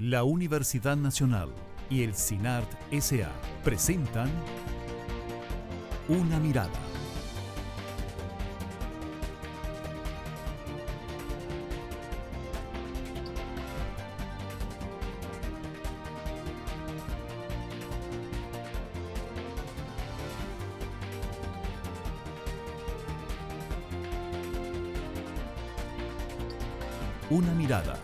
La Universidad Nacional y el CINART S.A. presentan Una Mirada. Una Mirada.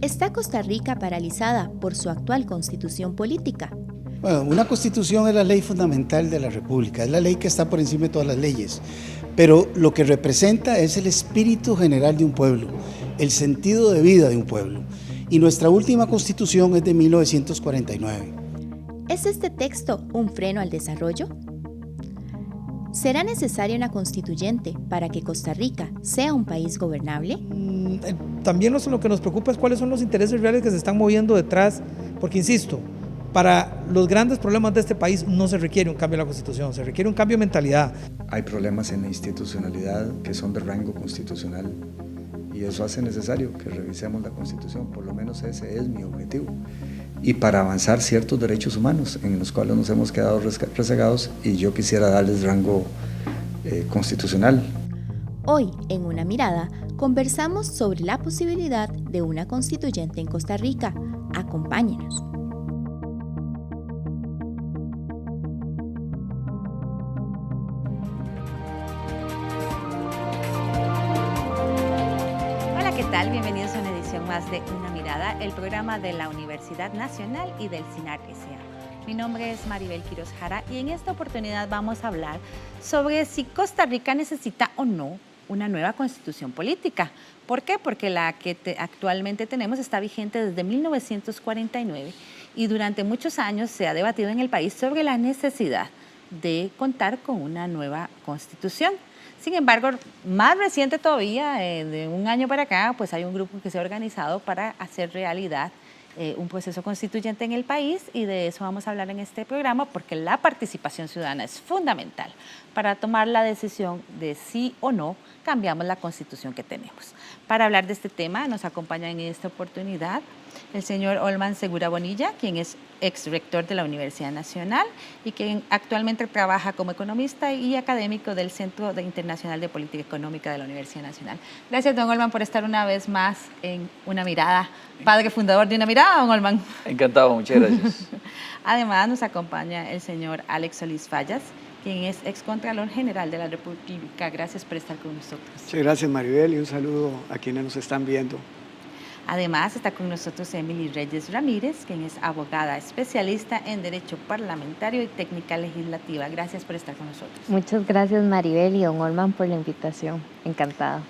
¿Está Costa Rica paralizada por su actual constitución política? Bueno, una constitución es la ley fundamental de la República, es la ley que está por encima de todas las leyes, pero lo que representa es el espíritu general de un pueblo, el sentido de vida de un pueblo. Y nuestra última constitución es de 1949. ¿Es este texto un freno al desarrollo? ¿Será necesaria una constituyente para que Costa Rica sea un país gobernable? También lo que nos preocupa es cuáles son los intereses reales que se están moviendo detrás, porque insisto, para los grandes problemas de este país no se requiere un cambio en la Constitución, se requiere un cambio de mentalidad. Hay problemas en la institucionalidad que son de rango constitucional y eso hace necesario que revisemos la Constitución, por lo menos ese es mi objetivo. Y para avanzar ciertos derechos humanos en los cuales nos hemos quedado rezagados y yo quisiera darles rango constitucional. Hoy, en Una Mirada, conversamos sobre la posibilidad de una constituyente en Costa Rica. Acompáñenos. Hola, ¿qué tal? Bienvenidos a una edición más de Una Mirada, el programa de la Universidad Nacional y del CINART S.A. Mi nombre es Maribel Quiroz Jara y en esta oportunidad vamos a hablar sobre si Costa Rica necesita o no una nueva constitución política. ¿Por qué? Porque la que actualmente tenemos está vigente desde 1949 y durante muchos años se ha debatido en el país sobre la necesidad de contar con una nueva constitución. Sin embargo, más reciente todavía, de un año para acá, pues hay un grupo que se ha organizado para hacer realidad un proceso constituyente en el país y de eso vamos a hablar en este programa porque la participación ciudadana es fundamental para tomar la decisión de sí o no cambiamos la constitución que tenemos. Para hablar de este tema nos acompaña en esta oportunidad el señor Olman Segura Bonilla, quien es ex rector de la Universidad Nacional y quien actualmente trabaja como economista y académico del Centro Internacional de Política Económica de la Universidad Nacional. Gracias, don Olman, por estar una vez más en Una Mirada. Padre fundador de Una Mirada, don Olman. Encantado, muchas gracias. Además nos acompaña el señor Alex Solís Fallas, quien es excontralor general de la República. Gracias por estar con nosotros. Muchas gracias, Maribel, y un saludo a quienes nos están viendo. Además está con nosotros Emily Reyes Ramírez, quien es abogada especialista en Derecho Parlamentario y Técnica Legislativa. Gracias por estar con nosotros. Muchas gracias, Maribel y don Olman, por la invitación. Encantada.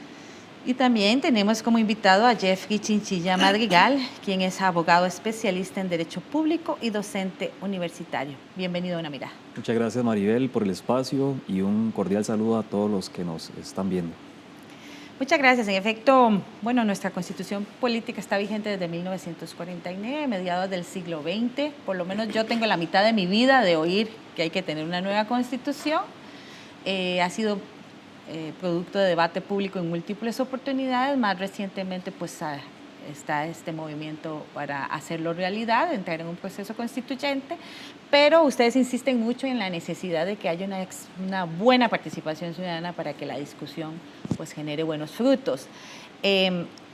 Y también tenemos como invitado a Jeffrey Chinchilla Madrigal, quien es abogado especialista en Derecho Público y docente universitario. Bienvenido a Una Mirada. Muchas gracias, Maribel, por el espacio y un cordial saludo a todos los que nos están viendo. Muchas gracias. En efecto, bueno, nuestra constitución política está vigente desde 1949, mediados del siglo XX. Por lo menos yo tengo la mitad de mi vida de oír que hay que tener una nueva constitución. Ha sido producto de debate público en múltiples oportunidades. Más recientemente, pues está este movimiento para hacerlo realidad, entrar en un proceso constituyente, pero ustedes insisten mucho en la necesidad de que haya una buena participación ciudadana para que la discusión pues genere buenos frutos.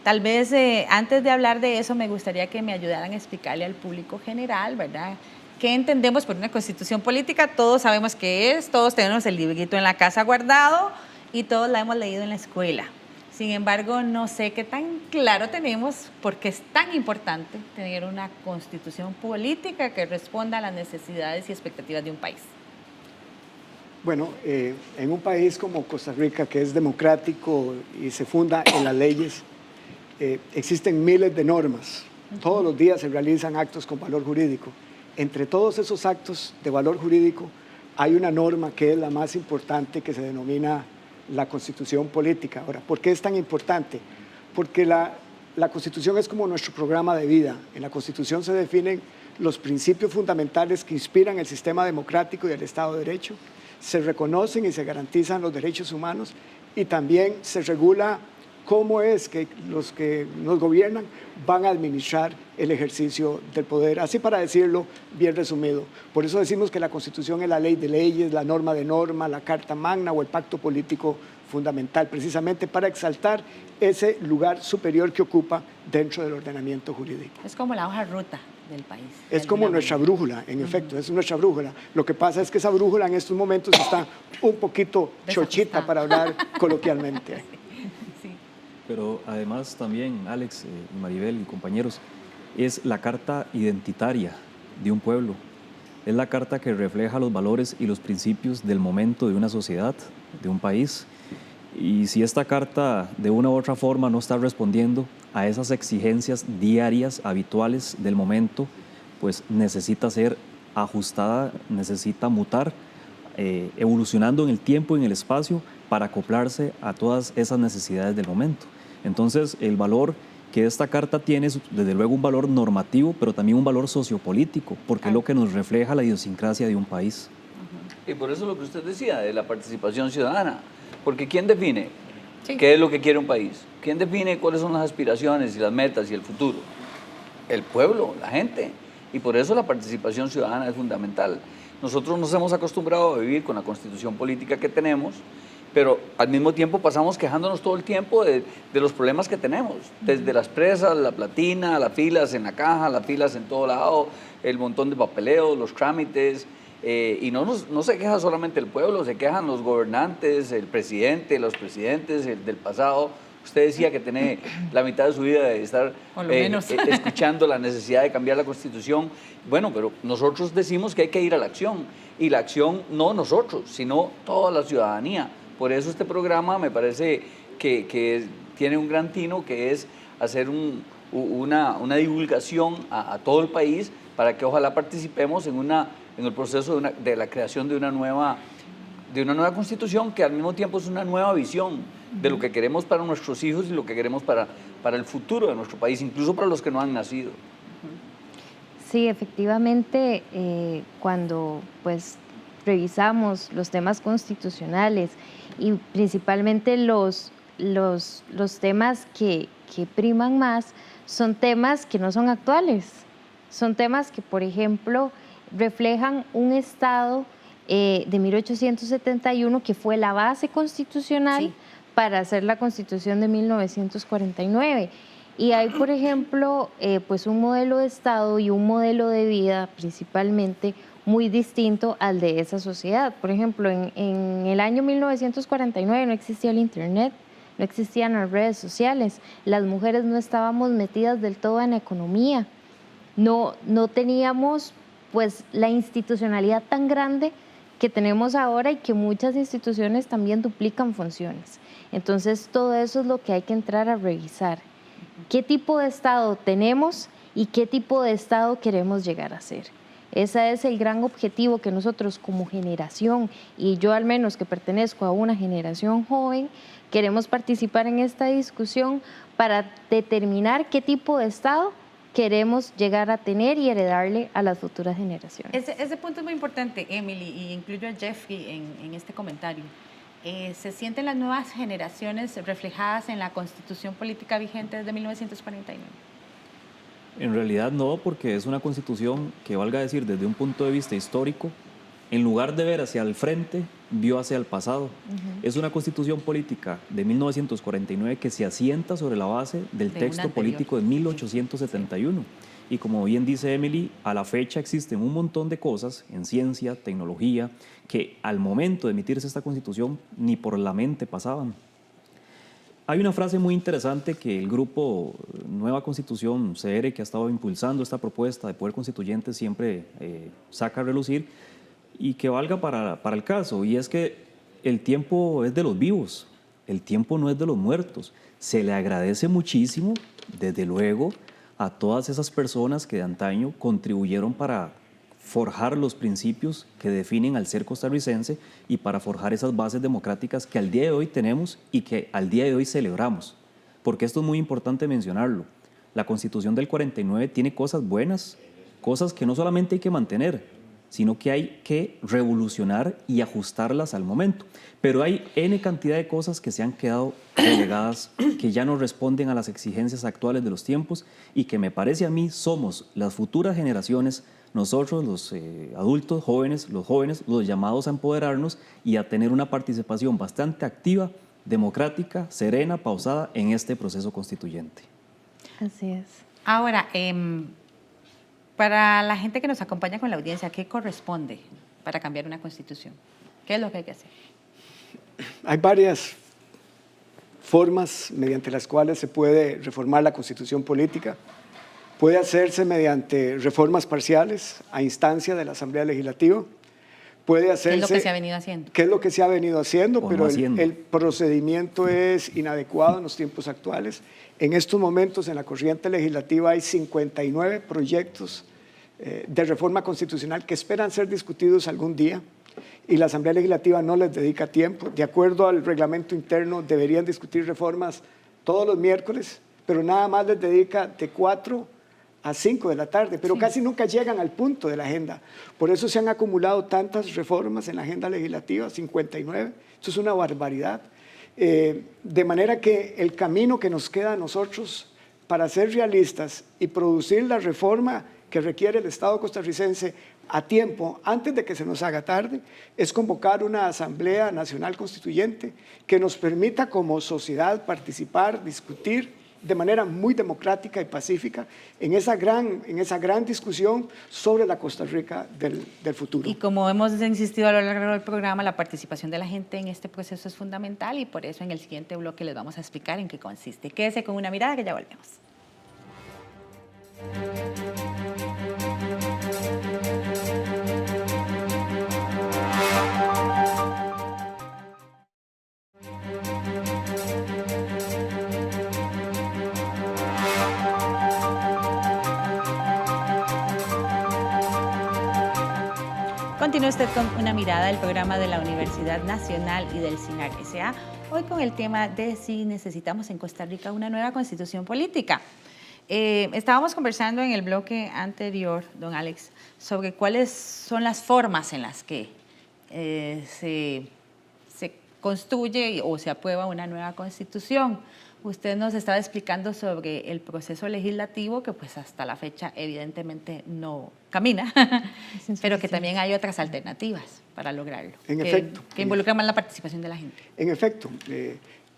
Tal vez antes de hablar de eso me gustaría que me ayudaran a explicarle al público general, ¿verdad?, ¿qué entendemos por una constitución política? Todos sabemos qué es, todos tenemos el librito en la casa guardado y todos la hemos leído en la escuela. Sin embargo, no sé qué tan claro tenemos por qué es tan importante tener una constitución política que responda a las necesidades y expectativas de un país. Bueno, en un país como Costa Rica, que es democrático y se funda en las leyes, existen miles de normas. Todos los días se realizan actos con valor jurídico. Entre todos esos actos de valor jurídico hay una norma que es la más importante, que se denomina la Constitución política. Ahora, ¿por qué es tan importante? Porque la Constitución es como nuestro programa de vida. En la Constitución se definen los principios fundamentales que inspiran el sistema democrático y el Estado de Derecho, se reconocen y se garantizan los derechos humanos y también se regula cómo es que los que nos gobiernan van a administrar el ejercicio del poder, así para decirlo bien resumido. Por eso decimos que la Constitución es la ley de leyes, la norma de normas, la Carta Magna o el pacto político fundamental, precisamente para exaltar ese lugar superior que ocupa dentro del ordenamiento jurídico. Es como la hoja ruta del país. Es como nuestra brújula, en efecto, es nuestra brújula. Lo que pasa es que esa brújula en estos momentos está un poquito chochita, para hablar coloquialmente. Pero además también, Alex y Maribel y compañeros, es la carta identitaria de un pueblo. Es la carta que refleja los valores y los principios del momento de una sociedad, de un país. Y si esta carta de una u otra forma no está respondiendo a esas exigencias diarias, habituales del momento, pues necesita ser ajustada, necesita mutar, evolucionando en el tiempo y en el espacio para acoplarse a todas esas necesidades del momento. Entonces, el valor que esta carta tiene es, desde luego, un valor normativo, pero también un valor sociopolítico, porque es lo que nos refleja la idiosincrasia de un país. Y por eso lo que usted decía de la participación ciudadana, porque ¿quién define qué es lo que quiere un país? ¿Quién define cuáles son las aspiraciones y las metas y el futuro? El pueblo, la gente. Y por eso la participación ciudadana es fundamental. Nosotros nos hemos acostumbrado a vivir con la constitución política que tenemos, pero al mismo tiempo pasamos quejándonos todo el tiempo de los problemas que tenemos, desde las presas, la platina, las filas en la caja, las filas en todo lado, el montón de papeleo, los trámites, y no se queja solamente el pueblo, se quejan los gobernantes, el presidente, los presidentes del pasado. Usted decía que tiene la mitad de su vida de estar escuchando la necesidad de cambiar la Constitución. Bueno, pero nosotros decimos que hay que ir a la acción, y la acción no nosotros, sino toda la ciudadanía. Por eso este programa me parece que tiene un gran tino, que es hacer una divulgación a todo el país para que ojalá participemos en el proceso de la creación de una nueva Constitución, que al mismo tiempo es una nueva visión de lo que queremos para nuestros hijos y lo que queremos para el futuro de nuestro país, incluso para los que no han nacido. Sí, efectivamente, cuando pues revisamos los temas constitucionales y principalmente los temas que priman más, son temas que no son actuales, son temas que, por ejemplo, reflejan un Estado de 1871 que fue la base constitucional para hacer la Constitución de 1949. Y hay, por ejemplo, pues un modelo de Estado y un modelo de vida principalmente muy distinto al de esa sociedad. Por ejemplo, en el año 1949 no existía el Internet, no existían las redes sociales, las mujeres no estábamos metidas del todo en la economía, no teníamos pues la institucionalidad tan grande que tenemos ahora y que muchas instituciones también duplican funciones. Entonces, todo eso es lo que hay que entrar a revisar. ¿Qué tipo de Estado tenemos y qué tipo de Estado queremos llegar a ser? Ese es el gran objetivo que nosotros como generación, y yo al menos que pertenezco a una generación joven, queremos participar en esta discusión para determinar qué tipo de Estado queremos llegar a tener y heredarle a las futuras generaciones. Ese punto es muy importante, Emily, y incluyo a Jeffrey en este comentario. ¿Se sienten las nuevas generaciones reflejadas en la Constitución política vigente desde 1949? En realidad no, porque es una constitución que, valga decir, desde un punto de vista histórico, en lugar de ver hacia el frente, vio hacia el pasado. Es una constitución política de 1949 que se asienta sobre la base del texto político de 1871. Y como bien dice Emily, a la fecha existen un montón de cosas en ciencia, tecnología, que al momento de emitirse esta constitución ni por la mente pasaban. Hay una frase muy interesante que el grupo Nueva Constitución, CR, que ha estado impulsando esta propuesta de poder constituyente, siempre saca a relucir y que valga para el caso, y es que el tiempo es de los vivos, el tiempo no es de los muertos. Se le agradece muchísimo, desde luego, a todas esas personas que de antaño contribuyeron para forjar los principios que definen al ser costarricense y para forjar esas bases democráticas que al día de hoy tenemos y que al día de hoy celebramos. Porque esto es muy importante mencionarlo. La Constitución del 49 tiene cosas buenas, cosas que no solamente hay que mantener, sino que hay que revolucionar y ajustarlas al momento. Pero hay N cantidad de cosas que se han quedado relegadas, que ya no responden a las exigencias actuales de los tiempos y que me parece a mí somos las futuras generaciones, nosotros los adultos, jóvenes, los llamados a empoderarnos y a tener una participación bastante activa, democrática, serena, pausada en este proceso constituyente. Así es. Ahora, para la gente que nos acompaña con la audiencia, ¿qué corresponde para cambiar una constitución? ¿Qué es lo que hay que hacer? Hay varias formas mediante las cuales se puede reformar la constitución política. Puede hacerse mediante reformas parciales a instancia de la Asamblea Legislativa. Puede hacerse, ¿qué es lo que se ha venido haciendo? ¿Qué es lo que se ha venido haciendo? Pero no el procedimiento es inadecuado en los tiempos actuales. En estos momentos en la corriente legislativa hay 59 proyectos de reforma constitucional que esperan ser discutidos algún día y la Asamblea Legislativa no les dedica tiempo. De acuerdo al reglamento interno deberían discutir reformas todos los miércoles, pero nada más les dedica de 4 a 5 de la tarde, pero casi nunca llegan al punto de la agenda. Por eso se han acumulado tantas reformas en la agenda legislativa, 59. Esto es una barbaridad. De manera que el camino que nos queda a nosotros para ser realistas y producir la reforma que requiere el Estado costarricense a tiempo, antes de que se nos haga tarde, es convocar una Asamblea Nacional Constituyente que nos permita como sociedad participar, discutir de manera muy democrática y pacífica en esa gran discusión sobre la Costa Rica del futuro. Y como hemos insistido a lo largo del programa, la participación de la gente en este proceso es fundamental y por eso en el siguiente bloque les vamos a explicar en qué consiste. Quédese con una mirada que ya volvemos. Continúa usted con una mirada del programa de la Universidad Nacional y del CINAR S.A. Hoy con el tema de si necesitamos en Costa Rica una nueva constitución política. Estábamos conversando en el bloque anterior, don Alex, sobre cuáles son las formas en las que se construye o se aprueba una nueva constitución. Usted nos estaba explicando sobre el proceso legislativo que pues hasta la fecha evidentemente no camina, pero que también hay otras alternativas para lograrlo, que involucran más la participación de la gente. En efecto,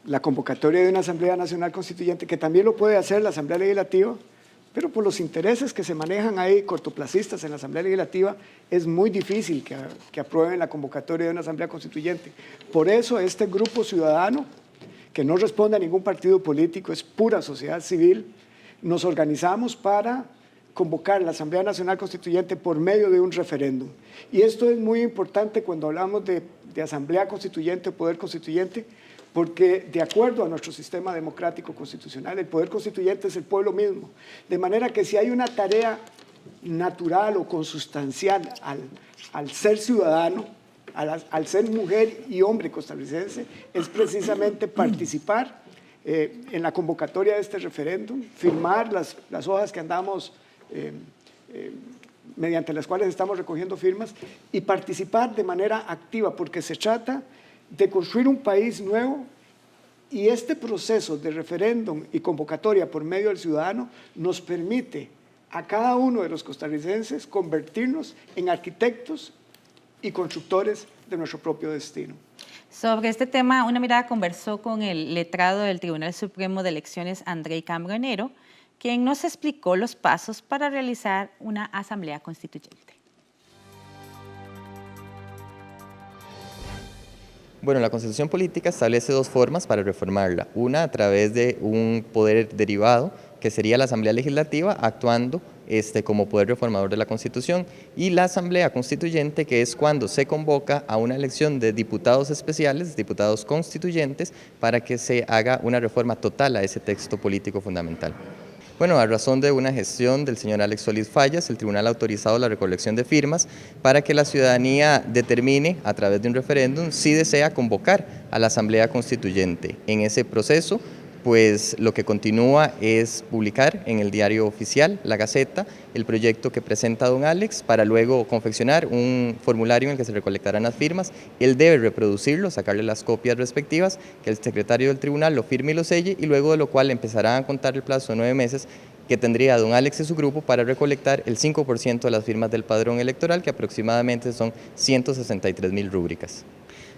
la convocatoria de una Asamblea Nacional Constituyente, que también lo puede hacer la Asamblea Legislativa, pero por los intereses que se manejan ahí cortoplacistas en la Asamblea Legislativa, es muy difícil que aprueben la convocatoria de una Asamblea Constituyente. Por eso este grupo ciudadano, que no responde a ningún partido político, es pura sociedad civil, nos organizamos para convocar la Asamblea Nacional Constituyente por medio de un referéndum. Y esto es muy importante cuando hablamos de Asamblea Constituyente o Poder Constituyente, porque de acuerdo a nuestro sistema democrático constitucional, el Poder Constituyente es el pueblo mismo. De manera que si hay una tarea natural o consustancial al ser ciudadano, al ser mujer y hombre costarricense, es precisamente participar en la convocatoria de este referéndum, firmar las hojas que andamos, mediante las cuales estamos recogiendo firmas, y participar de manera activa, porque se trata de construir un país nuevo, y este proceso de referéndum y convocatoria por medio del ciudadano nos permite a cada uno de los costarricenses convertirnos en arquitectos y constructores de nuestro propio destino. Sobre este tema, Una Mirada conversó con el letrado del Tribunal Supremo de Elecciones, Andrei Cambronero, quien nos explicó los pasos para realizar una asamblea constituyente. Bueno, la Constitución Política establece dos formas para reformarla. Una, a través de un poder derivado, que sería la Asamblea Legislativa, actuando como poder reformador de la Constitución, y la Asamblea Constituyente, que es cuando se convoca a una elección de diputados especiales, diputados constituyentes, para que se haga una reforma total a ese texto político fundamental. Bueno, a razón de una gestión del señor Alex Solís Fallas, el tribunal ha autorizado la recolección de firmas para que la ciudadanía determine, a través de un referéndum, si desea convocar a la Asamblea Constituyente. En ese proceso, pues lo que continúa es publicar en el diario oficial, La Gaceta, el proyecto que presenta don Alex para luego confeccionar un formulario en el que se recolectarán las firmas. Él debe reproducirlo, sacarle las copias respectivas, que el secretario del tribunal lo firme y lo selle, y luego de lo cual empezarán a contar el plazo de 9 meses que tendría don Alex y su grupo para recolectar el 5% de las firmas del padrón electoral, que aproximadamente son 163.000 rúbricas.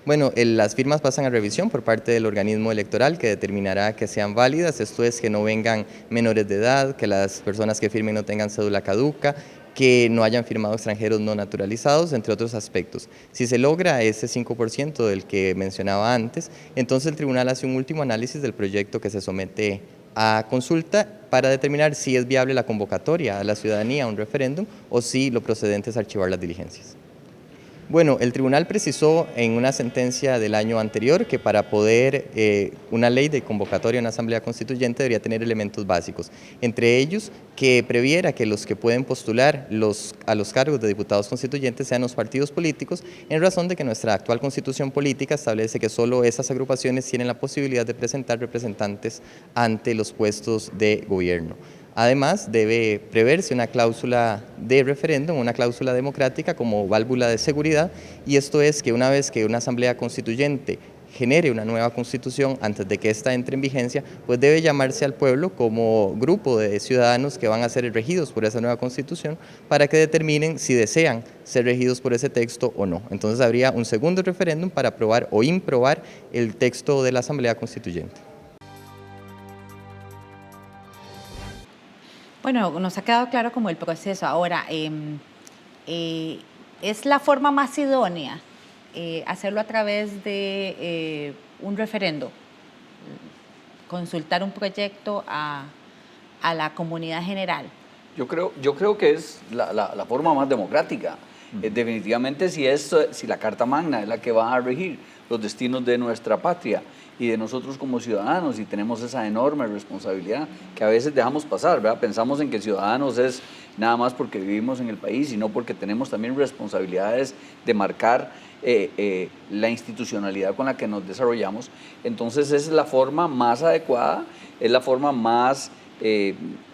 Bueno, las firmas pasan a revisión por parte del organismo electoral, que determinará que sean válidas, esto es que no vengan menores de edad, que las personas que firmen no tengan cédula caduca, que no hayan firmado extranjeros no naturalizados, entre otros aspectos. Si se logra ese 5% del que mencionaba antes, entonces el tribunal hace un último análisis del proyecto que se somete a consulta para determinar si es viable la convocatoria a la ciudadanía a un referéndum o si lo procedente es archivar las diligencias. Bueno, el tribunal precisó en una sentencia del año anterior que para poder una ley de convocatoria a una asamblea constituyente debería tener elementos básicos, entre ellos que previera que los que pueden postular a los cargos de diputados constituyentes sean los partidos políticos, en razón de que nuestra actual constitución política establece que solo esas agrupaciones tienen la posibilidad de presentar representantes ante los puestos de gobierno. Además, debe preverse una cláusula de referéndum, una cláusula democrática como válvula de seguridad, y esto es que una vez que una asamblea constituyente genere una nueva constitución, antes de que ésta entre en vigencia, pues debe llamarse al pueblo como grupo de ciudadanos que van a ser regidos por esa nueva constitución para que determinen si desean ser regidos por ese texto o no. Entonces habría un segundo referéndum para aprobar o improbar el texto de la asamblea constituyente. Bueno, nos ha quedado claro como el proceso. Ahora, ¿es la forma más idónea hacerlo a través de un referendo? Consultar un proyecto a la comunidad general. Yo creo que es la forma más democrática. Definitivamente si la Carta Magna es la que va a regir los destinos de nuestra patria y de nosotros como ciudadanos, y tenemos esa enorme responsabilidad que a veces dejamos pasar, ¿verdad? Pensamos en que ciudadanos es nada más porque vivimos en el país, sino porque tenemos también responsabilidades de marcar la institucionalidad con la que nos desarrollamos. Entonces es la forma más adecuada, es la forma más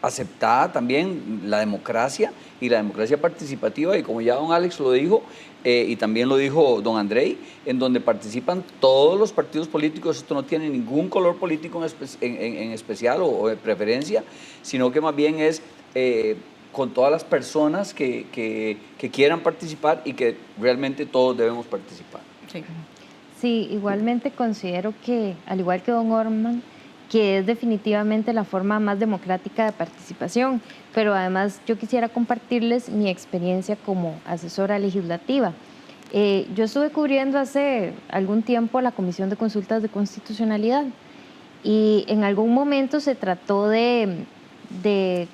aceptada también, la democracia y la democracia participativa, y como ya don Alex lo dijo, y también lo dijo don Andrei, en donde participan todos los partidos políticos. Esto no tiene ningún color político en especial o de preferencia, sino que más bien es con todas las personas que quieran participar y que realmente todos debemos participar. Sí, igualmente considero que, al igual que don Orman, que es definitivamente la forma más democrática de participación, pero además yo quisiera compartirles mi experiencia como asesora legislativa. Yo estuve cubriendo hace algún tiempo la Comisión de Consultas de Constitucionalidad y en algún momento se trató de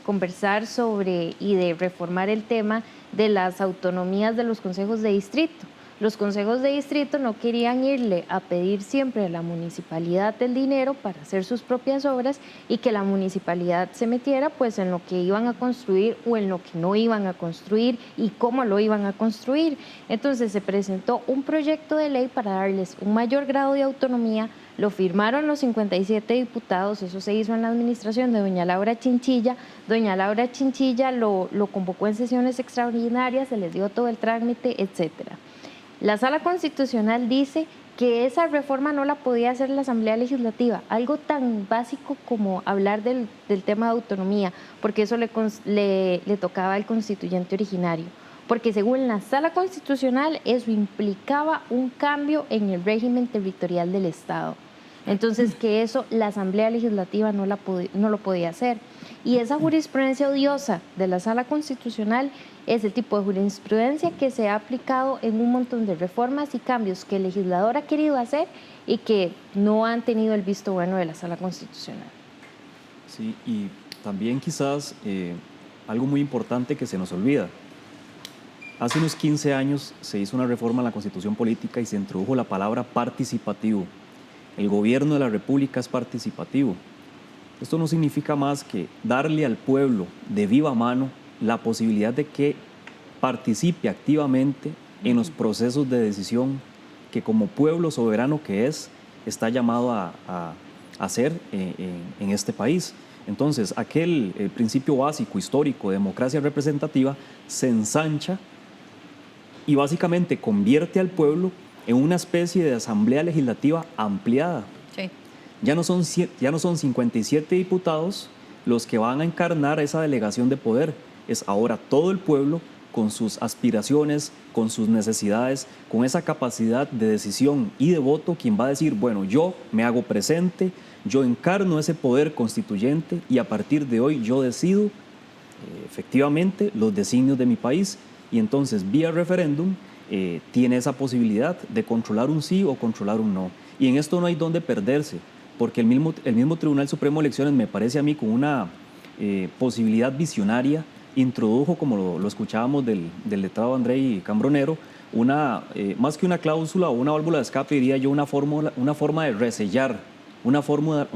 conversar sobre y de reformar el tema de las autonomías de los consejos de distrito. Los consejos de distrito no querían irle a pedir siempre a la municipalidad el dinero para hacer sus propias obras y que la municipalidad se metiera pues en lo que iban a construir o en lo que no iban a construir y cómo lo iban a construir. Entonces se presentó un proyecto de ley para darles un mayor grado de autonomía. Lo firmaron los 57 diputados, eso se hizo en la administración de doña Laura Chinchilla. Doña Laura Chinchilla lo convocó en sesiones extraordinarias, se les dio todo el trámite, etcétera. La Sala Constitucional dice que esa reforma no la podía hacer la Asamblea Legislativa, algo tan básico como hablar del tema de autonomía, porque eso le tocaba al constituyente originario, porque según la Sala Constitucional eso implicaba un cambio en el régimen territorial del Estado. Entonces que eso la Asamblea Legislativa no lo podía hacer. Y esa jurisprudencia odiosa de la Sala Constitucional es el tipo de jurisprudencia que se ha aplicado en un montón de reformas y cambios que el legislador ha querido hacer y que no han tenido el visto bueno de la Sala Constitucional. Sí, y también quizás algo muy importante que se nos olvida. Hace unos 15 años se hizo una reforma en la Constitución Política y se introdujo la palabra participativo. El gobierno de la República es participativo. Esto no significa más que darle al pueblo de viva mano la posibilidad de que participe activamente en los procesos de decisión que como pueblo soberano que es, está llamado a hacer en este país. Entonces, aquel principio básico, histórico, de democracia representativa, se ensancha y básicamente convierte al pueblo en una especie de asamblea legislativa ampliada. Sí. Ya no son 57 diputados los que van a encarnar esa delegación de poder, es ahora todo el pueblo con sus aspiraciones, con sus necesidades, con esa capacidad de decisión y de voto, quien va a decir, bueno, yo me hago presente, yo encarno ese poder constituyente y a partir de hoy yo decido efectivamente los designios de mi país, y entonces vía referéndum tiene esa posibilidad de controlar un sí o controlar un no. Y en esto no hay dónde perderse, porque el mismo Tribunal Supremo de Elecciones, me parece a mí, con una posibilidad visionaria, introdujo, como lo escuchábamos del letrado Andrei Cambronero, más que una cláusula o una válvula de escape, diría yo, una forma de resellar, una forma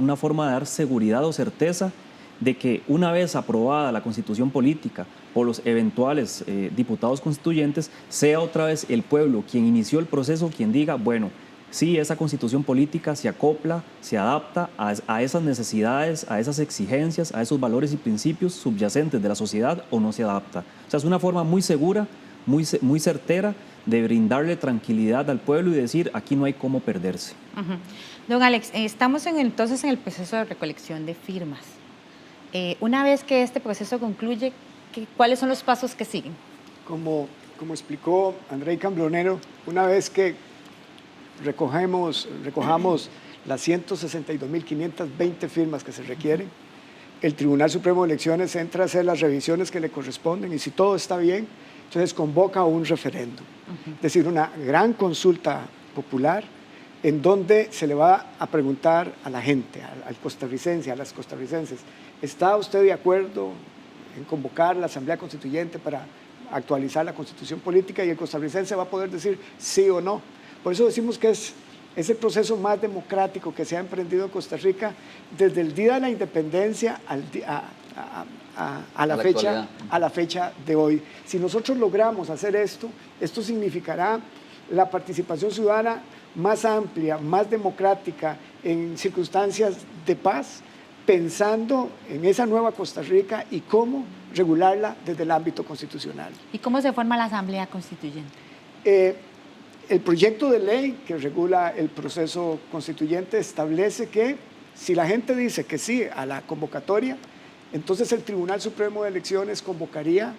de dar seguridad o certeza de que una vez aprobada la Constitución política por los eventuales diputados constituyentes, sea otra vez el pueblo quien inició el proceso, quien diga, bueno, sí, esa Constitución política se acopla, se adapta a esas necesidades, a esas exigencias, a esos valores y principios subyacentes de la sociedad, o no se adapta. O sea, es una forma muy segura, muy certera de brindarle tranquilidad al pueblo y decir, aquí no hay cómo perderse. Don Alex, estamos entonces en el proceso de recolección de firmas. Una vez que este proceso concluye, ¿cuáles son los pasos que siguen? Como explicó Andrei Cambronero, una vez que recojamos las 162.520 firmas que se requieren, el Tribunal Supremo de Elecciones entra a hacer las revisiones que le corresponden y si todo está bien, entonces convoca un referéndum. Es decir, una gran consulta popular en donde se le va a preguntar a la gente, al costarricense, a las costarricenses, ¿está usted de acuerdo en convocar la Asamblea Constituyente para actualizar la Constitución política? Y el costarricense va a poder decir sí o no. Por eso decimos que es el proceso más democrático que se ha emprendido en Costa Rica desde el día de la independencia a la fecha de hoy. Si nosotros logramos hacer esto significará la participación ciudadana más amplia, más democrática, en circunstancias de paz, pensando en esa nueva Costa Rica y cómo regularla desde el ámbito constitucional. ¿Y cómo se forma la Asamblea Constituyente? El proyecto de ley que regula el proceso constituyente establece que si la gente dice que sí a la convocatoria, entonces el Tribunal Supremo de Elecciones convocaría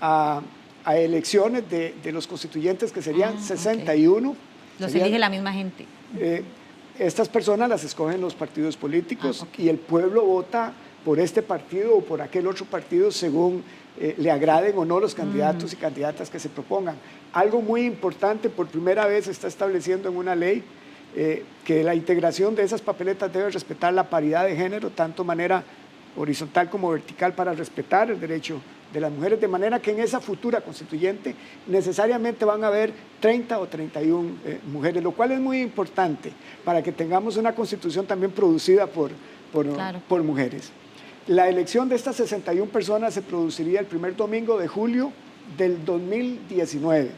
a elecciones de los constituyentes, que serían 61. Los elige la misma gente. Estas personas las escogen los partidos políticos y el pueblo vota por este partido o por aquel otro partido según le agraden o no los candidatos y candidatas que se propongan. Algo muy importante, por primera vez se está estableciendo en una ley que la integración de esas papeletas debe respetar la paridad de género, tanto de manera horizontal como vertical, para respetar el derecho de las mujeres, de manera que en esa futura constituyente necesariamente van a haber 30 o 31 mujeres, lo cual es muy importante para que tengamos una constitución también producida por mujeres. La elección de estas 61 personas se produciría el primer domingo de julio del 2019.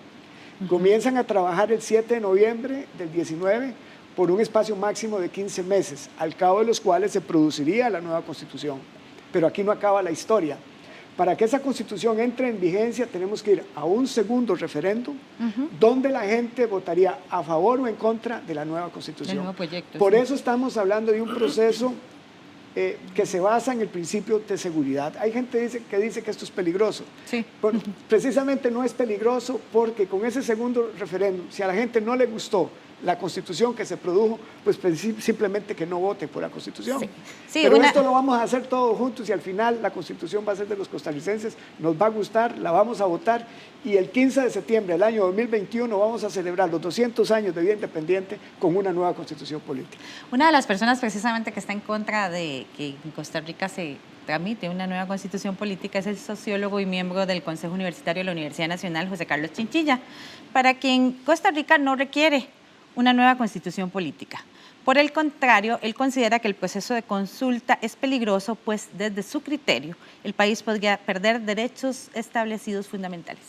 Comienzan a trabajar el 7 de noviembre del 19 por un espacio máximo de 15 meses, al cabo de los cuales se produciría la nueva constitución. Pero aquí no acaba la historia. Para que esa constitución entre en vigencia tenemos que ir a un segundo referéndum donde la gente votaría a favor o en contra de la nueva constitución. El nuevo proyecto, Por eso estamos hablando de un proceso que se basa en el principio de seguridad. Hay gente que dice que esto es peligroso. Sí. Precisamente no es peligroso porque con ese segundo referéndum, si a la gente no le gustó la constitución que se produjo, pues simplemente que no vote por la constitución. Sí, pero esto lo vamos a hacer todos juntos y al final la constitución va a ser de los costarricenses, nos va a gustar, la vamos a votar y el 15 de septiembre del año 2021 vamos a celebrar los 200 años de vida independiente con una nueva constitución política. Una de las personas precisamente que está en contra de que en Costa Rica se tramite una nueva constitución política es el sociólogo y miembro del Consejo Universitario de la Universidad Nacional, José Carlos Chinchilla, para quien Costa Rica no requiere una nueva constitución política. Por el contrario, él considera que el proceso de consulta es peligroso, pues desde su criterio, el país podría perder derechos establecidos fundamentales.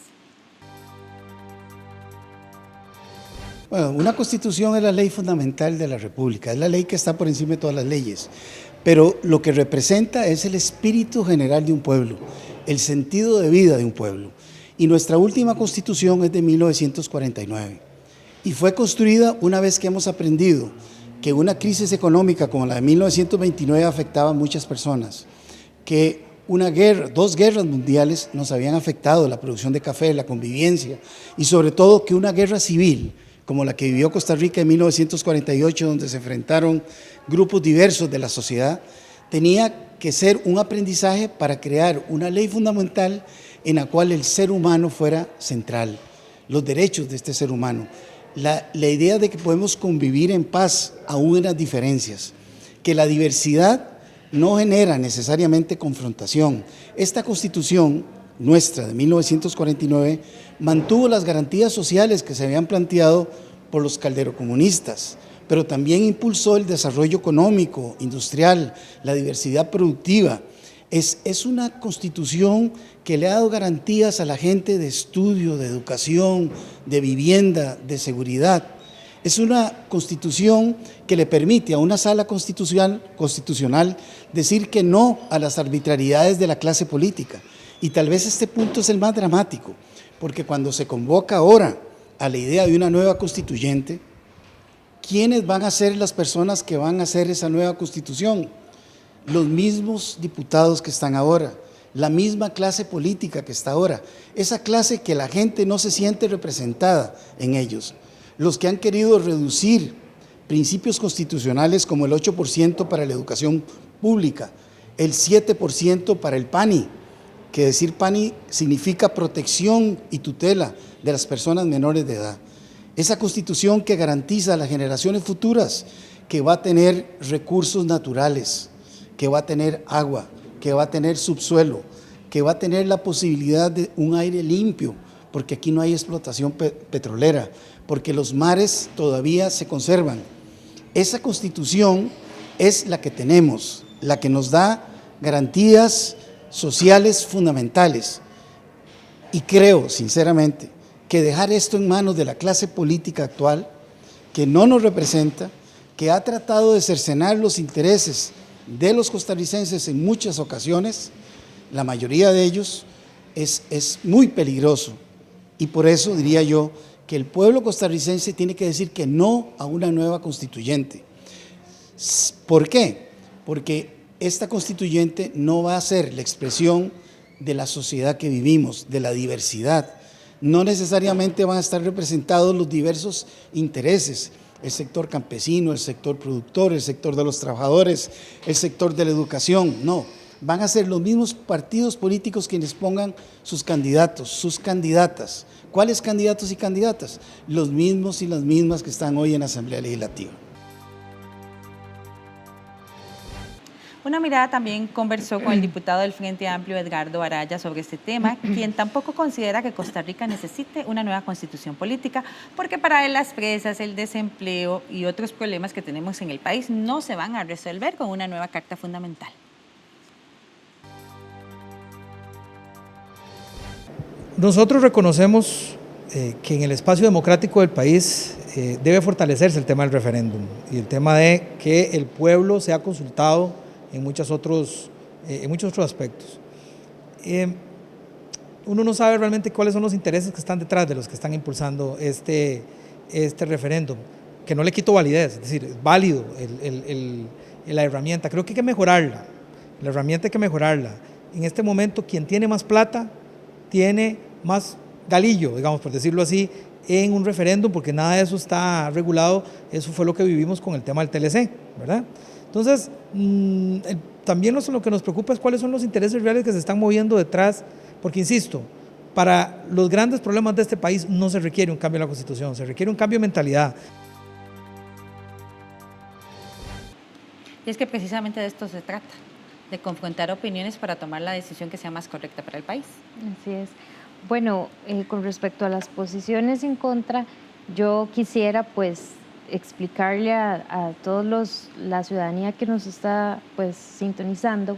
Bueno, una constitución es la ley fundamental de la República, es la ley que está por encima de todas las leyes, pero lo que representa es el espíritu general de un pueblo, el sentido de vida de un pueblo. Y nuestra última constitución es de 1949 y fue construida una vez que hemos aprendido que una crisis económica como la de 1929 afectaba a muchas personas, que una guerra, 2 guerras mundiales nos habían afectado la producción de café, la convivencia y sobre todo que una guerra civil como la que vivió Costa Rica en 1948, donde se enfrentaron grupos diversos de la sociedad, tenía que ser un aprendizaje para crear una ley fundamental en la cual el ser humano fuera central, los derechos de este ser humano, la idea de que podemos convivir en paz aún en las diferencias, que la diversidad no genera necesariamente confrontación. Esta Constitución nuestra de 1949 mantuvo las garantías sociales que se habían planteado por los calderocomunistas, pero también impulsó el desarrollo económico, industrial, la diversidad productiva. Es una Constitución que le ha dado garantías a la gente de estudio, de educación, de vivienda, de seguridad. Es una Constitución que le permite a una sala constitucional decir que no a las arbitrariedades de la clase política. Y tal vez este punto es el más dramático, porque cuando se convoca ahora a la idea de una nueva constituyente, ¿quiénes van a ser las personas que van a hacer esa nueva constitución? Los mismos diputados que están ahora, la misma clase política que está ahora, esa clase que la gente no se siente representada en ellos, los que han querido reducir principios constitucionales como el 8% para la educación pública, el 7% para el PANI, que decir PANI significa protección y tutela de las personas menores de edad. Esa Constitución que garantiza a las generaciones futuras que va a tener recursos naturales, que va a tener agua, que va a tener subsuelo, que va a tener la posibilidad de un aire limpio, porque aquí no hay explotación petrolera, porque los mares todavía se conservan. Esa Constitución es la que tenemos, la que nos da garantías sociales fundamentales. Y creo, sinceramente, que dejar esto en manos de la clase política actual, que no nos representa, que ha tratado de cercenar los intereses de los costarricenses en muchas ocasiones, la mayoría de ellos, es muy peligroso. Y por eso diría yo que el pueblo costarricense tiene que decir que no a una nueva constituyente. ¿Por qué? Porque esta constituyente no va a ser la expresión de la sociedad que vivimos, de la diversidad. No necesariamente van a estar representados los diversos intereses, el sector campesino, el sector productor, el sector de los trabajadores, el sector de la educación, no. Van a ser los mismos partidos políticos quienes pongan sus candidatos, sus candidatas. ¿Cuáles candidatos y candidatas? Los mismos y las mismas que están hoy en la Asamblea Legislativa. Una Mirada también conversó con el diputado del Frente Amplio, Edgardo Araya, sobre este tema, quien tampoco considera que Costa Rica necesite una nueva constitución política, porque para él las presas, el desempleo y otros problemas que tenemos en el país no se van a resolver con una nueva Carta Fundamental. Nosotros reconocemos que en el espacio democrático del país debe fortalecerse el tema del referéndum y el tema de que el pueblo sea consultado en muchos otros aspectos. Uno no sabe realmente cuáles son los intereses que están detrás de los que están impulsando este referéndum, que no le quito validez, es decir, es válido la herramienta. Creo que hay que mejorarla, la herramienta hay que mejorarla. En este momento, quien tiene más plata tiene más galillo, digamos, por decirlo así, en un referéndum, porque nada de eso está regulado. Eso fue lo que vivimos con el tema del TLC, ¿verdad? Entonces, también lo que nos preocupa es cuáles son los intereses reales que se están moviendo detrás, porque insisto, para los grandes problemas de este país no se requiere un cambio en la Constitución, se requiere un cambio de mentalidad. Y es que precisamente de esto se trata, de confrontar opiniones para tomar la decisión que sea más correcta para el país. Así es. Bueno, con respecto a las posiciones en contra, yo quisiera pues explicarle a todos la ciudadanía que nos está pues sintonizando,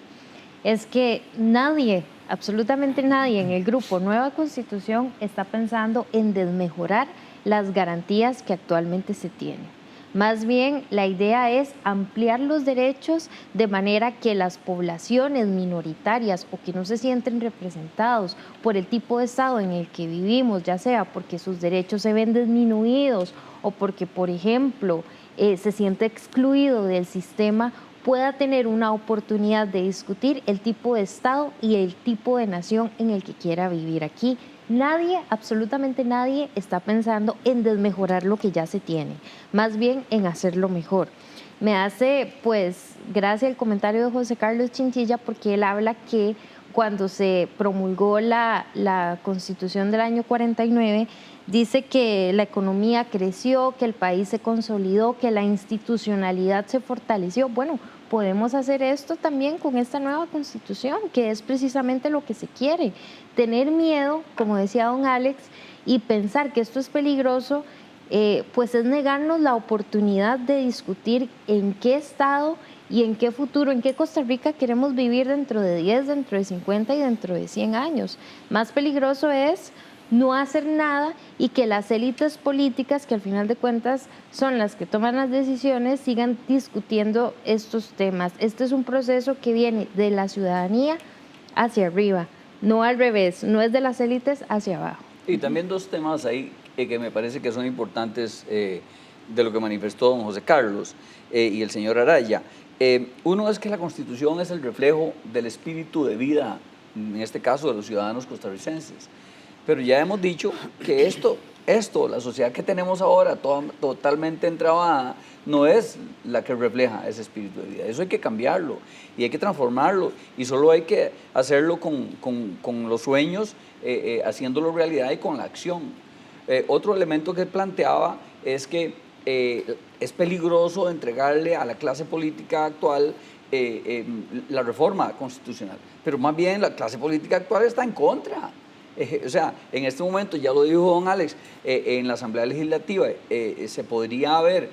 es que nadie, absolutamente nadie en el grupo Nueva Constitución está pensando en desmejorar las garantías que actualmente se tienen. Más bien, la idea es ampliar los derechos de manera que las poblaciones minoritarias o que no se sienten representados por el tipo de Estado en el que vivimos, ya sea porque sus derechos se ven disminuidos o porque, por ejemplo, se siente excluido del sistema, pueda tener una oportunidad de discutir el tipo de Estado y el tipo de nación en el que quiera vivir aquí. Nadie, absolutamente nadie, está pensando en desmejorar lo que ya se tiene, más bien en hacerlo mejor. Me hace, pues, gracia el comentario de José Carlos Chinchilla, porque él habla que cuando se promulgó la Constitución del año 49, dice que la economía creció, que el país se consolidó, que la institucionalidad se fortaleció. Bueno, podemos hacer esto también con esta nueva Constitución, que es precisamente lo que se quiere. Tener miedo, como decía don Alex, y pensar que esto es peligroso, pues es negarnos la oportunidad de discutir en qué estado y en qué futuro, en qué Costa Rica queremos vivir dentro de 10, dentro de 50 y dentro de 100 años. Más peligroso es no hacer nada y que las élites políticas, que al final de cuentas son las que toman las decisiones, sigan discutiendo estos temas. Este es un proceso que viene de la ciudadanía hacia arriba, no al revés, no es de las élites hacia abajo. Y también dos temas ahí que me parece que son importantes de lo que manifestó don José Carlos y el señor Araya. Uno es que la Constitución es el reflejo del espíritu de vida, en este caso de los ciudadanos costarricenses. Pero ya hemos dicho que esto, la sociedad que tenemos ahora, totalmente entrabada, no es la que refleja ese espíritu de vida. Eso hay que cambiarlo y hay que transformarlo, y solo hay que hacerlo con los sueños, haciéndolo realidad y con la acción. Otro elemento que planteaba es que es peligroso entregarle a la clase política actual la reforma constitucional, pero más bien la clase política actual está en contra. O sea, en este momento, ya lo dijo don Alex, en la Asamblea Legislativa se podría haber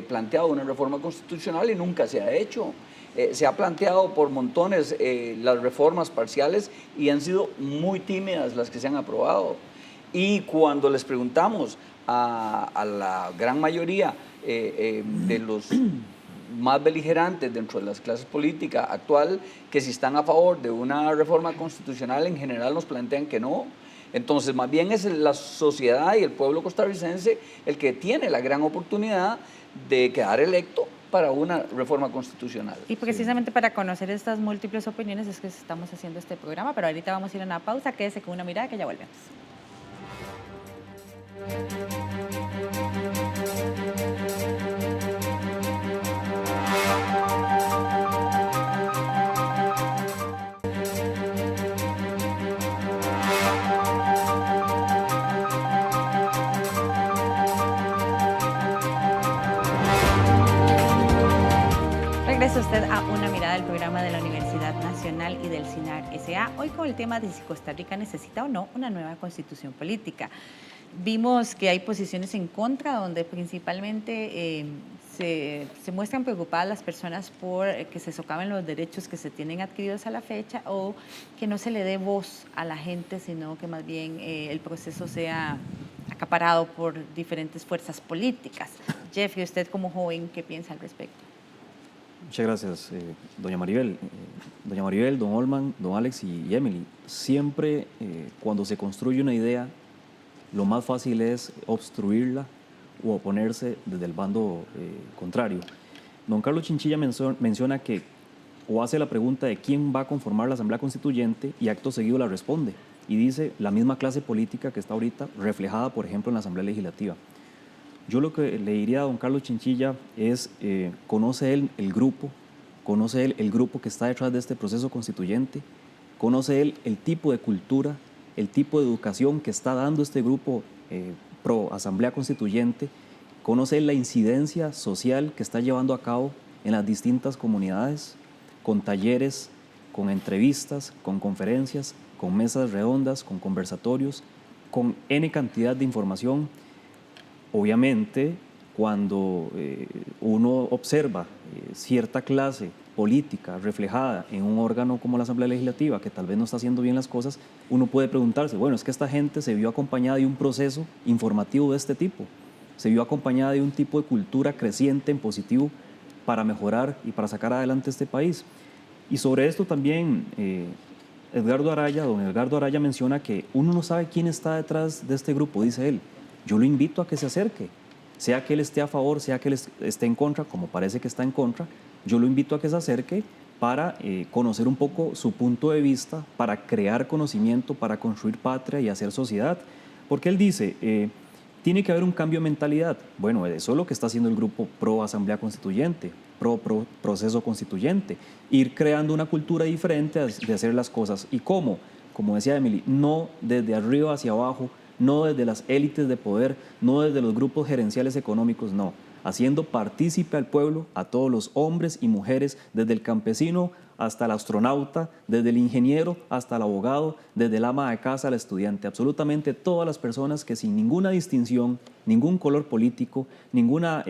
planteado una reforma constitucional y nunca se ha hecho. Se ha planteado por montones las reformas parciales y han sido muy tímidas las que se han aprobado. Y cuando les preguntamos a la gran mayoría de los más beligerantes dentro de las clases políticas actual, que si están a favor de una reforma constitucional, en general nos plantean que no. Entonces, más bien es la sociedad y el pueblo costarricense el que tiene la gran oportunidad de quedar electo para una reforma constitucional. Y precisamente para conocer estas múltiples opiniones es que estamos haciendo este programa, pero ahorita vamos a ir a una pausa, quédese con Una Mirada que ya volvemos. Regresa usted a Una Mirada, del programa de la Universidad Nacional y del CINAR S.A. Hoy con el tema de si Costa Rica necesita o no una nueva constitución política. Vimos que hay posiciones en contra, donde principalmente se muestran preocupadas las personas por que se socaven los derechos que se tienen adquiridos a la fecha, o que no se le dé voz a la gente, sino que más bien el proceso sea acaparado por diferentes fuerzas políticas. Jeffrey, usted como joven, ¿qué piensa al respecto? Muchas gracias, doña Maribel. Doña Maribel, don Olman, don Alex y Emily. Siempre cuando se construye una idea, lo más fácil es obstruirla o oponerse desde el bando contrario. Don Carlos Chinchilla menciona que, o hace la pregunta de quién va a conformar la Asamblea Constituyente, y acto seguido la responde. Y dice la misma clase política que está ahorita reflejada, por ejemplo, en la Asamblea Legislativa. Yo lo que le diría a don Carlos Chinchilla es, conoce él el grupo, conoce él el grupo que está detrás de este proceso constituyente, conoce él el tipo de cultura, el tipo de educación que está dando este grupo pro Asamblea Constituyente, conoce él la incidencia social que está llevando a cabo en las distintas comunidades, con talleres, con entrevistas, con conferencias, con mesas redondas, con conversatorios, con N cantidad de información. Obviamente, cuando uno observa cierta clase política reflejada en un órgano como la Asamblea Legislativa que tal vez no está haciendo bien las cosas, uno puede preguntarse, bueno, es que esta gente se vio acompañada de un proceso informativo de este tipo, se vio acompañada de un tipo de cultura creciente en positivo para mejorar y para sacar adelante este país. Y sobre esto también don Edgardo Araya menciona que uno no sabe quién está detrás de este grupo, dice él. Yo lo invito a que se acerque, sea que él esté a favor, sea que él esté en contra, como parece que está en contra, yo lo invito a que se acerque para conocer un poco su punto de vista, para crear conocimiento, para construir patria y hacer sociedad. Porque él dice, tiene que haber un cambio de mentalidad. Bueno, eso es lo que está haciendo el grupo pro Asamblea Constituyente, pro proceso constituyente, ir creando una cultura diferente de hacer las cosas. ¿Y cómo? Como decía Emily, no desde arriba hacia abajo, no desde las élites de poder, no desde los grupos gerenciales económicos, no. Haciendo partícipe al pueblo, a todos los hombres y mujeres, desde el campesino hasta el astronauta, desde el ingeniero hasta el abogado, desde el ama de casa al estudiante, absolutamente todas las personas que sin ninguna distinción, ningún color político, ninguna,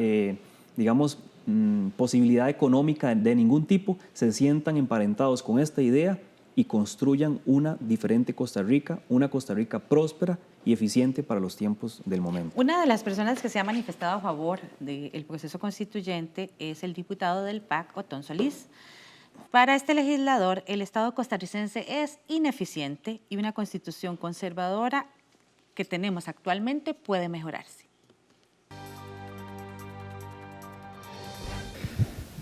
posibilidad económica de ningún tipo, se sientan emparentados con esta idea y construyan una diferente Costa Rica, una Costa Rica próspera y eficiente para los tiempos del momento. Una de las personas que se ha manifestado a favor del proceso constituyente es el diputado del PAC, Otón Solís. Para este legislador, el Estado costarricense es ineficiente y una constitución conservadora que tenemos actualmente puede mejorarse.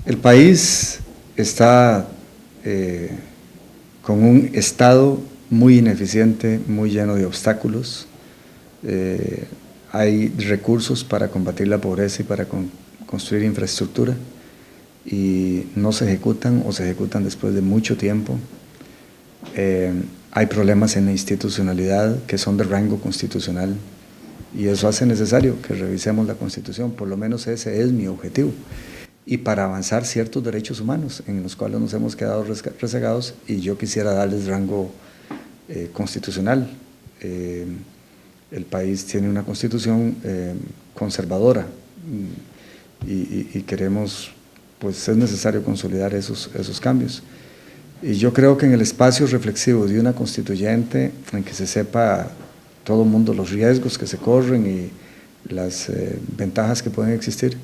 El país está con un Estado muy ineficiente, muy lleno de obstáculos. Hay recursos para combatir la pobreza y para construir infraestructura y no se ejecutan o se ejecutan después de mucho tiempo. Hay problemas en la institucionalidad que son de rango constitucional y eso hace necesario que revisemos la Constitución, por lo menos ese es mi objetivo. Y para avanzar ciertos derechos humanos en los cuales nos hemos quedado rezagados y yo quisiera darles rango constitucional. El país tiene una constitución conservadora y queremos, pues es necesario consolidar esos cambios. Y yo creo que en el espacio reflexivo de una constituyente, en que se sepa todo el mundo los riesgos que se corren y las ventajas que pueden existir,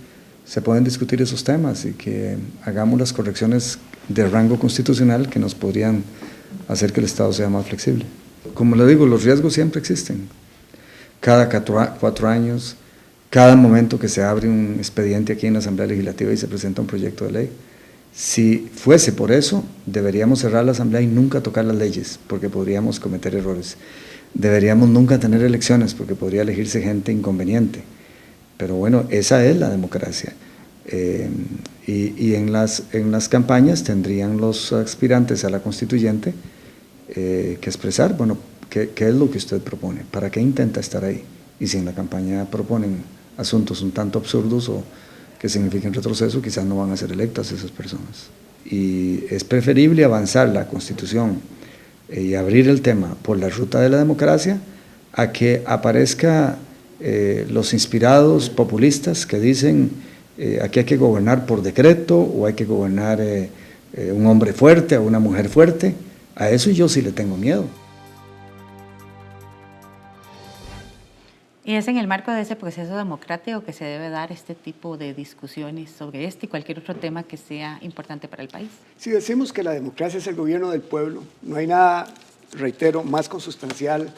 se pueden discutir esos temas y que hagamos las correcciones de rango constitucional que nos podrían hacer que el Estado sea más flexible. Como le digo, los riesgos siempre existen. Cada 4 años, cada momento que se abre un expediente aquí en la Asamblea Legislativa y se presenta un proyecto de ley. Si fuese por eso, deberíamos cerrar la Asamblea y nunca tocar las leyes, porque podríamos cometer errores. Deberíamos nunca tener elecciones, porque podría elegirse gente inconveniente. Pero bueno, esa es la democracia. Y en las campañas tendrían los aspirantes a la constituyente que expresar, bueno, ¿qué es lo que usted propone? ¿Para qué intenta estar ahí? Y si en la campaña proponen asuntos un tanto absurdos o que signifiquen retroceso, quizás no van a ser electas esas personas. Y es preferible avanzar la Constitución y abrir el tema por la ruta de la democracia a que aparezca los inspirados populistas que dicen aquí hay que gobernar por decreto o hay que gobernar un hombre fuerte o una mujer fuerte. A eso yo sí le tengo miedo. Y es en el marco de ese proceso democrático que se debe dar este tipo de discusiones sobre este y cualquier otro tema que sea importante para el país. Si decimos que la democracia es el gobierno del pueblo, no hay nada, reitero, más consustancial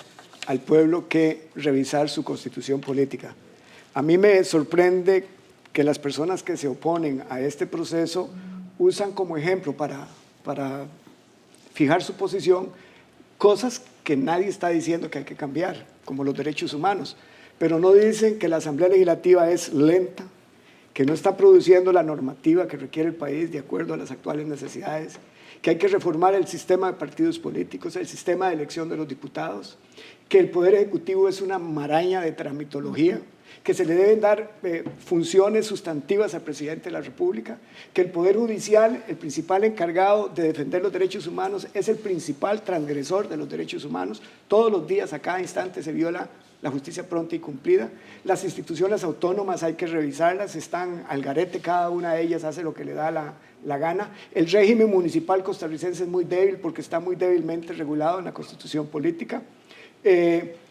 al pueblo que revisar su constitución política. A mí me sorprende que las personas que se oponen a este proceso usan como ejemplo para fijar su posición cosas que nadie está diciendo que hay que cambiar, como los derechos humanos, pero no dicen que la Asamblea Legislativa es lenta, que no está produciendo la normativa que requiere el país de acuerdo a las actuales necesidades, que hay que reformar el sistema de partidos políticos, el sistema de elección de los diputados, que el Poder Ejecutivo es una maraña de tramitología, que se le deben dar funciones sustantivas al presidente de la República, que el Poder Judicial, el principal encargado de defender los derechos humanos, es el principal transgresor de los derechos humanos. Todos los días, a cada instante, se viola la justicia pronta y cumplida. Las instituciones autónomas hay que revisarlas, están al garete, cada una de ellas hace lo que le da la gana. El régimen municipal costarricense es muy débil porque está muy débilmente regulado en la Constitución política.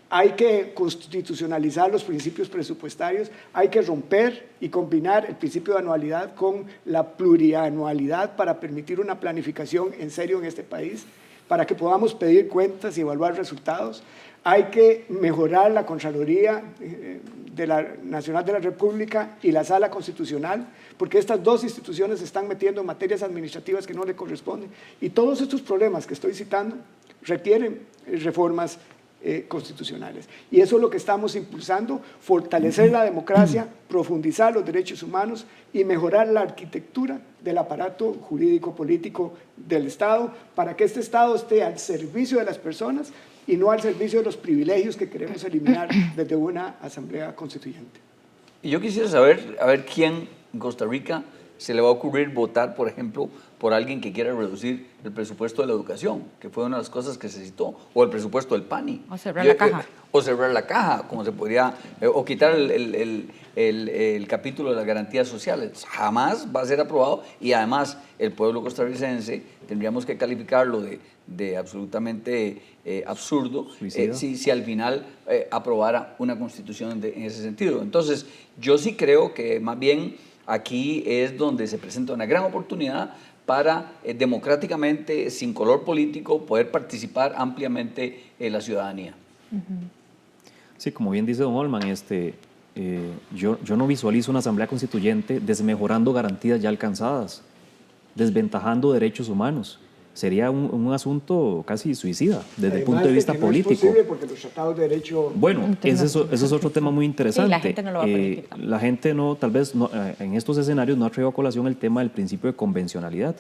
Hay que constitucionalizar los principios presupuestarios, hay que romper y combinar el principio de anualidad con la plurianualidad para permitir una planificación en serio en este país, para que podamos pedir cuentas y evaluar resultados. Hay que mejorar la Contraloría Nacional de la República y la Sala Constitucional, porque estas dos instituciones se están metiendo en materias administrativas que no le corresponden. Y todos estos problemas que estoy citando requieren reformas constitucionales. Y eso es lo que estamos impulsando, fortalecer la democracia, profundizar los derechos humanos y mejorar la arquitectura del aparato jurídico-político del Estado, para que este Estado esté al servicio de las personas y no al servicio de los privilegios que queremos eliminar desde una asamblea constituyente. Y yo quisiera saber, a ver quién en Costa Rica se le va a ocurrir votar, por ejemplo, por alguien que quiera reducir el presupuesto de la educación, que fue una de las cosas que se citó, o el presupuesto del PANI. O cerrar la caja. O cerrar la caja, como se podría, o quitar el capítulo de las garantías sociales. Jamás va a ser aprobado y además el pueblo costarricense tendríamos que calificarlo de absolutamente absurdo si al final aprobara una constitución en ese sentido. Entonces, yo sí creo que más bien aquí es donde se presenta una gran oportunidad para democráticamente, sin color político, poder participar ampliamente en la ciudadanía. Sí, como bien dice don Holman, yo no visualizo una asamblea constituyente desmejorando garantías ya alcanzadas, desventajando derechos humanos. Sería un asunto casi suicida desde el punto de vista político. No es posible porque los tratados de derecho... Bueno, ese es otro tema muy interesante. Sí, la gente no lo va a permitir. La gente tal vez en estos escenarios no ha traído a colación el tema del principio de convencionalidad.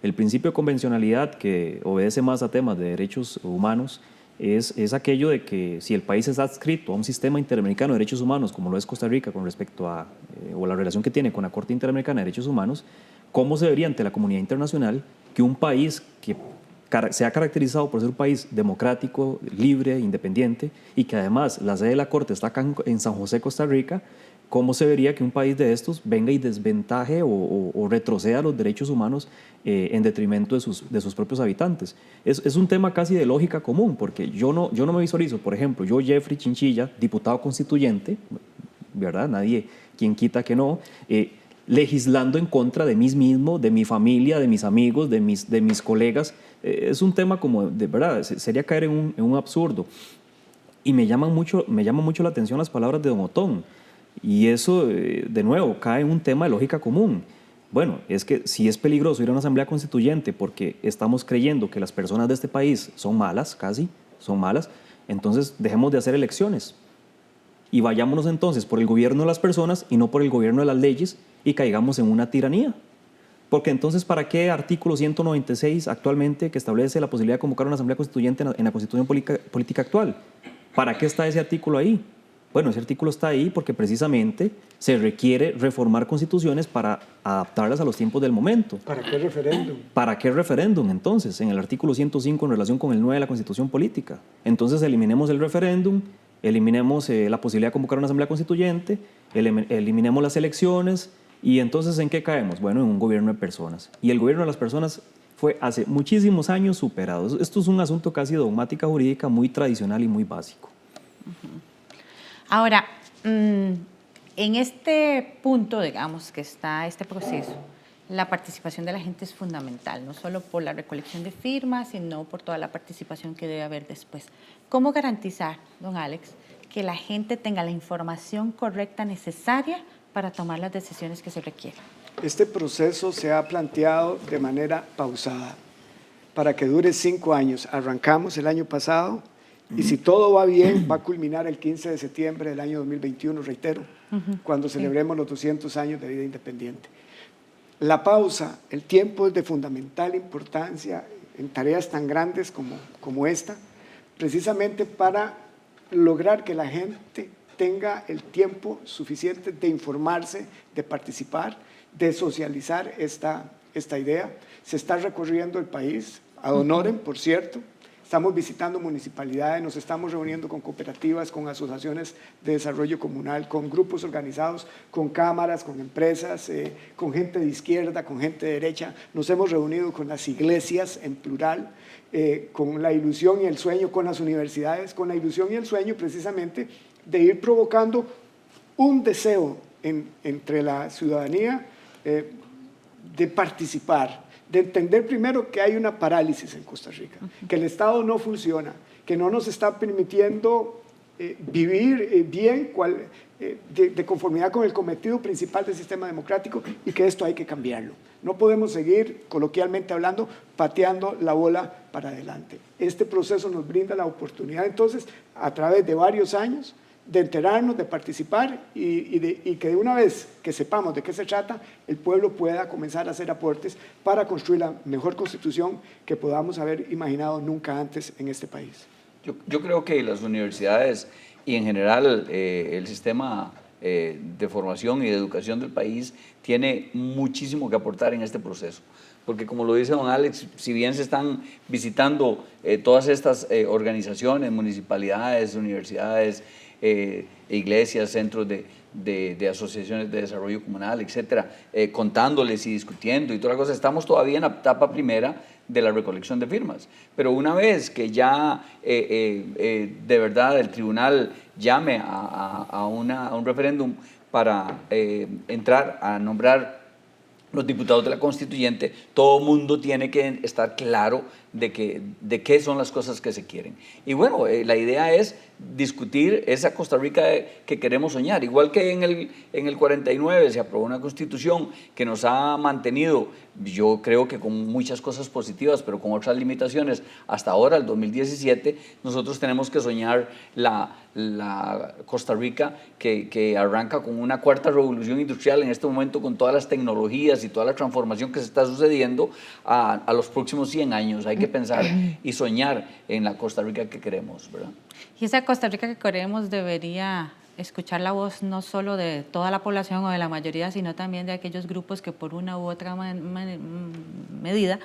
El principio de convencionalidad, que obedece más a temas de derechos humanos, es aquello de que si el país está adscrito a un sistema interamericano de derechos humanos, como lo es Costa Rica con respecto a o la relación que tiene con la Corte Interamericana de Derechos Humanos, ¿cómo se vería ante la comunidad internacional que un país que se ha caracterizado por ser un país democrático, libre, independiente, y que además la sede de la Corte está acá en San José, Costa Rica, cómo se vería que un país de estos venga y desventaje o retroceda los derechos humanos en detrimento de sus propios habitantes? Es un tema casi de lógica común, porque yo no me visualizo, por ejemplo, yo Jeffrey Chinchilla, diputado constituyente, ¿verdad? Nadie, quien quita que no, legislando en contra de mí mismo, de mi familia, de mis amigos, de mis colegas. Es un tema como, de verdad, sería caer en un absurdo. Y me llama mucho la atención las palabras de don Otón. Y eso, de nuevo, cae en un tema de lógica común. Bueno, es que si es peligroso ir a una asamblea constituyente porque estamos creyendo que las personas de este país son malas, casi, son malas, entonces dejemos de hacer elecciones. Y vayámonos entonces por el gobierno de las personas y no por el gobierno de las leyes y caigamos en una tiranía. Porque entonces, ¿para qué artículo 196 actualmente que establece la posibilidad de convocar una asamblea constituyente en la Constitución política actual? ¿Para qué está ese artículo ahí? Bueno, ese artículo está ahí porque precisamente se requiere reformar constituciones para adaptarlas a los tiempos del momento. ¿Para qué referéndum? ¿Para qué referéndum entonces? En el artículo 105 en relación con el 9 de la Constitución política. Entonces eliminemos el referéndum, eliminemos la posibilidad de convocar una asamblea constituyente, eliminemos las elecciones y entonces ¿en qué caemos? Bueno, en un gobierno de personas. Y el gobierno de las personas fue hace muchísimos años superado. Esto es un asunto casi de dogmática jurídica muy tradicional y muy básico. Ahora, en este punto, digamos, que está este proceso, la participación de la gente es fundamental, no solo por la recolección de firmas, sino por toda la participación que debe haber después. ¿Cómo garantizar, don Alex, que la gente tenga la información correcta necesaria para tomar las decisiones que se requieren? Este proceso se ha planteado de manera pausada para que dure 5 años. Arrancamos el año pasado y si todo va bien, va a culminar el 15 de septiembre del año 2021, reitero, cuando celebremos los 200 años de vida independiente. La pausa, el tiempo es de fundamental importancia en tareas tan grandes como esta, precisamente para lograr que la gente tenga el tiempo suficiente de informarse, de participar, de socializar esta idea. Se está recorriendo el país, ad honorem, por cierto, estamos visitando municipalidades, nos estamos reuniendo con cooperativas, con asociaciones de desarrollo comunal, con grupos organizados, con cámaras, con empresas, con gente de izquierda, con gente de derecha. Nos hemos reunido con las iglesias en plural, con la ilusión y el sueño, con las universidades, con la ilusión y el sueño precisamente de ir provocando un deseo entre la ciudadanía de participar, de entender primero que hay una parálisis en Costa Rica, que el Estado no funciona, que no nos está permitiendo vivir bien de conformidad con el cometido principal del sistema democrático y que esto hay que cambiarlo. No podemos seguir, coloquialmente hablando, pateando la bola para adelante. Este proceso nos brinda la oportunidad entonces, a través de varios años, de enterarnos, de participar y que de una vez que sepamos de qué se trata, el pueblo pueda comenzar a hacer aportes para construir la mejor constitución que podamos haber imaginado nunca antes en este país. Yo creo que las universidades y en general el sistema de formación y de educación del país tiene muchísimo que aportar en este proceso. Porque como lo dice don Alex, si bien se están visitando todas estas organizaciones, municipalidades, universidades, iglesias, centros de asociaciones de desarrollo comunal, etcétera, contándoles y discutiendo y toda la cosa, estamos todavía en la etapa primera de la recolección de firmas. Pero una vez que ya de verdad el tribunal llame a un referéndum para entrar a nombrar los diputados de la constituyente, todo mundo tiene que estar claro de qué son las cosas que se quieren. Y bueno, la idea es discutir esa Costa Rica que queremos soñar. Igual que en el 49 se aprobó una constitución que nos ha mantenido, yo creo que con muchas cosas positivas, pero con otras limitaciones, hasta ahora, el 2017, nosotros tenemos que soñar la Costa Rica que arranca con una cuarta revolución industrial en este momento, con todas las tecnologías y toda la transformación que se está sucediendo a los próximos 100 años. Hay que pensar y soñar en la Costa Rica que queremos, ¿verdad? Y esa Costa Rica que queremos debería escuchar la voz no solo de toda la población o de la mayoría, sino también de aquellos grupos que por una u otra medida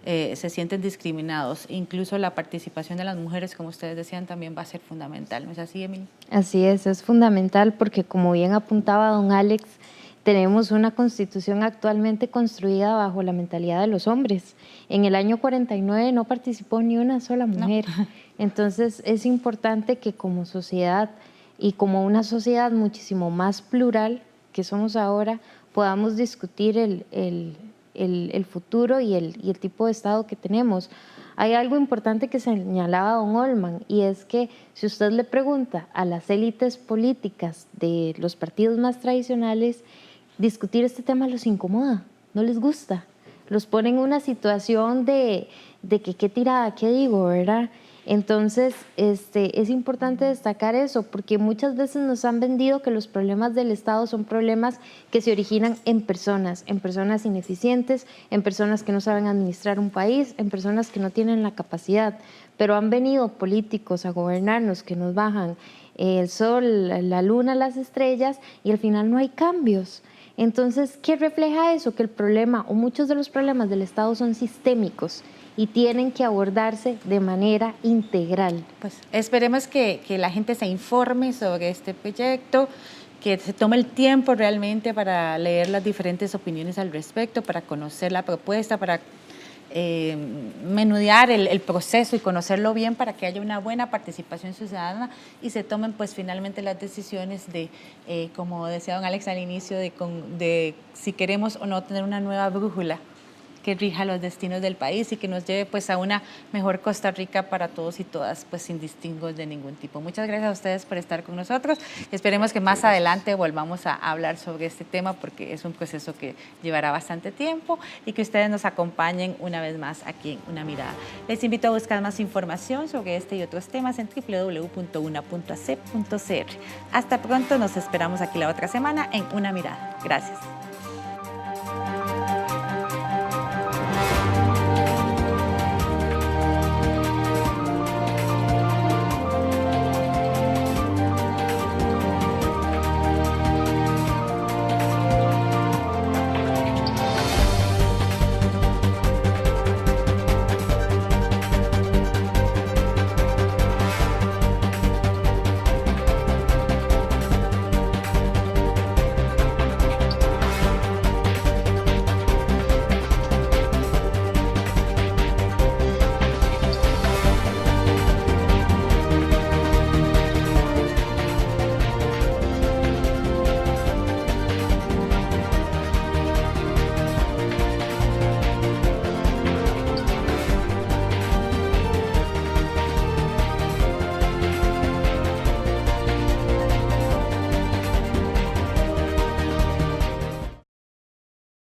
se sienten discriminados. Incluso la participación de las mujeres, como ustedes decían, también va a ser fundamental. ¿No es así, Emily? Así es fundamental porque, como bien apuntaba don Alex, tenemos una constitución actualmente construida bajo la mentalidad de los hombres. En el año 49 no participó ni una sola mujer. No. Entonces es importante que como sociedad y como una sociedad muchísimo más plural que somos ahora, podamos discutir el futuro y el tipo de Estado que tenemos. Hay algo importante que señalaba don Olman, y es que si usted le pregunta a las élites políticas de los partidos más tradicionales, discutir este tema los incomoda, no les gusta, los pone en una situación de que qué tirada, qué digo, ¿verdad? Entonces es importante destacar eso, porque muchas veces nos han vendido que los problemas del Estado son problemas que se originan en personas ineficientes, en personas que no saben administrar un país, en personas que no tienen la capacidad, pero han venido políticos a gobernarnos que nos bajan el sol, la luna, las estrellas, y al final no hay cambios. Entonces, ¿qué refleja eso? Que el problema o muchos de los problemas del Estado son sistémicos y tienen que abordarse de manera integral. Pues esperemos que la gente se informe sobre este proyecto, que se tome el tiempo realmente para leer las diferentes opiniones al respecto, para conocer la propuesta, para menudear el proceso y conocerlo bien para que haya una buena participación ciudadana y se tomen pues finalmente las decisiones de, como decía don Alex al inicio, de si queremos o no tener una nueva brújula que rija los destinos del país y que nos lleve pues a una mejor Costa Rica para todos y todas, pues sin distingos de ningún tipo. Muchas gracias a ustedes por estar con nosotros. Esperemos que más adelante volvamos a hablar sobre este tema porque es un proceso que llevará bastante tiempo y que ustedes nos acompañen una vez más aquí en Una Mirada. Les invito a buscar más información sobre este y otros temas en www.una.ac.cr. Hasta pronto, nos esperamos aquí la otra semana en Una Mirada. Gracias.